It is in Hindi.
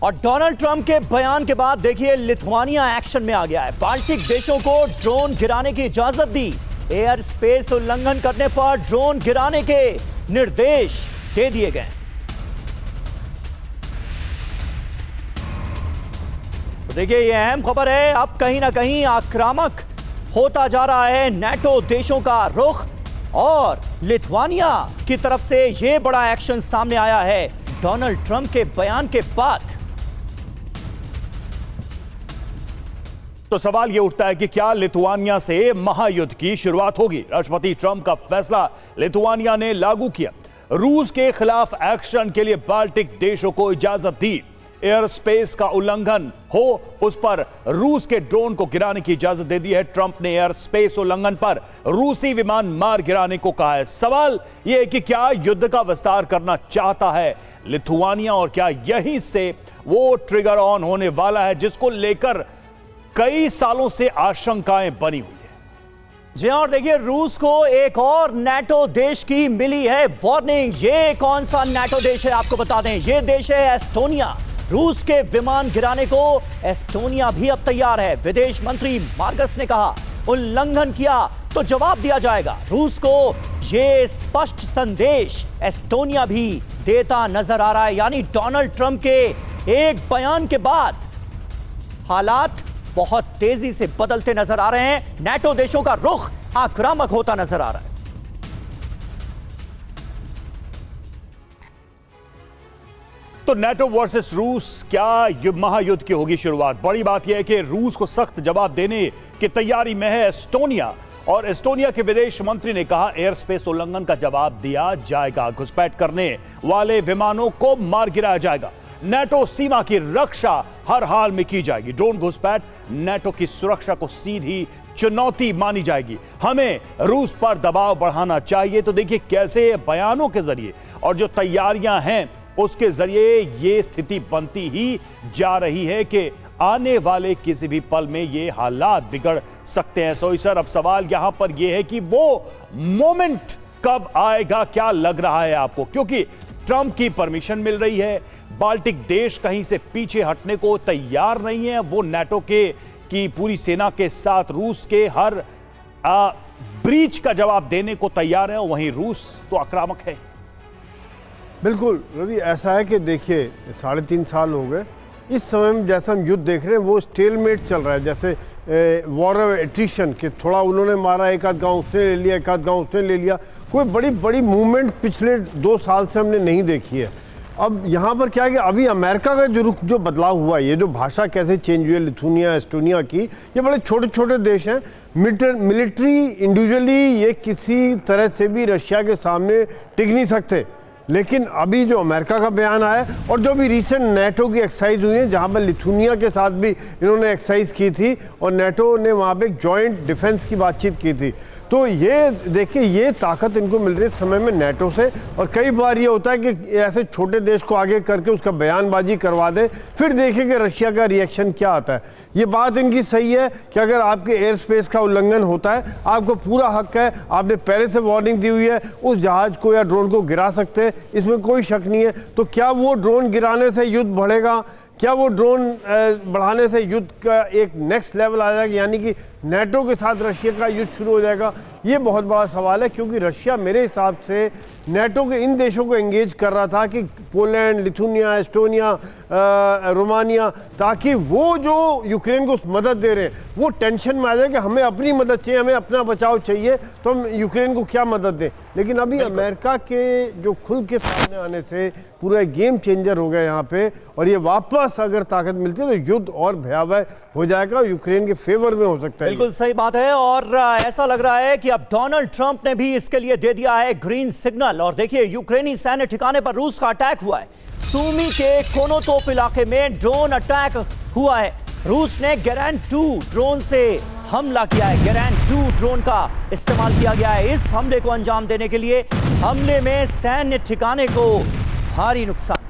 और डोनाल्ड ट्रंप के बयान के बाद देखिए लिथुआनिया एक्शन में आ गया है। बाल्टिक देशों को ड्रोन गिराने की इजाजत दी। एयर स्पेस उल्लंघन करने पर ड्रोन गिराने के निर्देश दे दिए गए। तो देखिए ये अहम खबर है। अब कहीं ना कहीं आक्रामक होता जा रहा है नेटो देशों का रुख और लिथुआनिया की तरफ से यह बड़ा एक्शन सामने आया है डोनाल्ड ट्रंप के बयान के बाद। तो सवाल यह उठता है कि क्या लिथुआनिया से महायुद्ध की शुरुआत होगी। राष्ट्रपति ट्रंप का फैसला लिथुआनिया ने लागू किया। रूस के खिलाफ एक्शन के लिए बाल्टिक देशों को इजाजत दी। एयर स्पेस का उल्लंघन हो उस पर रूस के ड्रोन को गिराने की इजाजत दे दी है। ट्रंप ने एयर स्पेस उल्लंघन पर रूसी विमान मार गिराने को कहा है। सवाल यह है कि क्या युद्ध का विस्तार करना चाहता है लिथुआनिया और क्या यहीं से वो ट्रिगर ऑन होने वाला है जिसको लेकर कई सालों से आशंकाएं बनी हुई है। जी और देखिए रूस को एक और नेटो देश की मिली है वार्निंग। ये कौन सा नेटो देश है आपको बता दें, ये देश है एस्टोनिया। रूस के विमान गिराने को एस्टोनिया भी अब तैयार है। विदेश मंत्री मार्गस ने कहा उल्लंघन किया तो जवाब दिया जाएगा। रूस को यह स्पष्ट संदेश एस्टोनिया भी देता नजर आ रहा है। यानी डोनाल्ड ट्रंप के एक बयान के बाद हालात बहुत तेजी से बदलते नजर आ रहे हैं। नेटो देशों का रुख आक्रामक होता नजर आ रहा है। तो नेटो वर्सेस रूस, क्या महायुद्ध की होगी शुरुआत। बड़ी बात यह है कि रूस को सख्त जवाब देने की तैयारी में है एस्टोनिया और एस्टोनिया के विदेश मंत्री ने कहा एयर स्पेस उल्लंघन का जवाब दिया जाएगा। घुसपैठ करने वाले विमानों को मार गिराया जाएगा। नेटो सीमा की रक्षा हर हाल में की जाएगी। ड्रोन घुसपैठ नेटो की सुरक्षा को सीधी चुनौती मानी जाएगी। हमें रूस पर दबाव बढ़ाना चाहिए। तो देखिए कैसे बयानों के जरिए और जो तैयारियां हैं उसके जरिए ये स्थिति बनती ही जा रही है कि आने वाले किसी भी पल में ये हालात बिगड़ सकते हैं। सोई सर, अब सवाल यहां पर यह है कि वो मोमेंट कब आएगा, क्या लग रहा है आपको? क्योंकि ट्रंप की परमिशन मिल रही है, बाल्टिक देश कहीं से पीछे हटने को तैयार नहीं है। वो नेटो की पूरी सेना के साथ रूस के हर ब्रीच का जवाब देने को तैयार है। वहीं रूस तो आक्रामक है। बिल्कुल रवि, ऐसा है कि देखिए 3.5 साल हो गए। इस समय में जैसा हम युद्ध देख रहे हैं वो स्टेलमेट चल रहा है। जैसे वॉर ऑफ एट्रिशन कि थोड़ा उन्होंने मारा, एक आध गाँव उसने ले लिया, एक आध गाँव उसने ले लिया। कोई बड़ी बड़ी मूवमेंट पिछले 2 साल से हमने नहीं देखी है। अब यहाँ पर क्या है कि अभी अमेरिका का जो बदलाव हुआ, ये जो भाषा कैसे चेंज हुई है लिथुआनिया एस्टोनिया की, ये बड़े छोटे छोटे देश हैं। मिलिट्री इंडिविजुअली ये किसी तरह से भी रशिया के सामने टिक नहीं सकते। लेकिन अभी जो अमेरिका का बयान आया और जो भी रिसेंट नेटो की एक्सरसाइज हुई है जहाँ पर लिथुआनिया के साथ भी इन्होंने एक्सरसाइज की थी और नेटो ने वहाँ पे जॉइंट डिफेंस की बातचीत की थी, तो ये देखिए ये ताकत इनको मिल रही है समय में नेटो से। और कई बार ये होता है कि ऐसे छोटे देश को आगे करके उसका बयानबाजी करवा दे, फिर देखें कि रशिया का रिएक्शन क्या आता है। ये बात इनकी सही है कि अगर आपके एयर स्पेस का उल्लंघन होता है, आपको पूरा हक है, आपने पहले से वार्निंग दी हुई है, उस जहाज को या ड्रोन को गिरा सकते हैं, इसमें कोई शक नहीं है। तो क्या वो ड्रोन गिराने से युद्ध बढ़ेगा? क्या वो ड्रोन बढ़ाने से युद्ध का एक नेक्स्ट लेवल आ जाएगा, यानी कि नेटो के साथ रशिया का युद्ध शुरू हो जाएगा? ये बहुत बड़ा सवाल है, क्योंकि रशिया मेरे हिसाब से नेटो के इन देशों को एंगेज कर रहा था कि पोलैंड, लिथुआनिया, एस्टोनिया, रोमानिया, ताकि वो जो यूक्रेन को मदद दे रहे हैं वो टेंशन में आ जाए कि हमें अपनी मदद चाहिए, हमें अपना बचाव चाहिए, तो हम यूक्रेन को क्या मदद दें। लेकिन अभी अमेरिका के जो खुल के सामने आने से पूरा गेम चेंजर हो गया यहाँ पे, और ये वापस अगर ताकत मिलती है तो युद्ध और भयावह हो जाएगा और यूक्रेन के फेवर में हो सकता है। बिल्कुल सही बात है। और ऐसा लग रहा है कि अब डोनाल्ड ट्रंप ने भी इसके लिए दे दिया है ग्रीन सिग्नल। और देखिए यूक्रेनी सैन्य ठिकाने पर रूस का अटैक हुआ है। सूमी के कोनोतोप इलाके में ड्रोन अटैक हुआ है। रूस ने गेरैन 2 ड्रोन से हमला किया है। गेरैन 2 ड्रोन का इस्तेमाल किया गया है इस हमले को अंजाम देने के लिए। हमले में सैन्य ठिकाने को भारी नुकसान।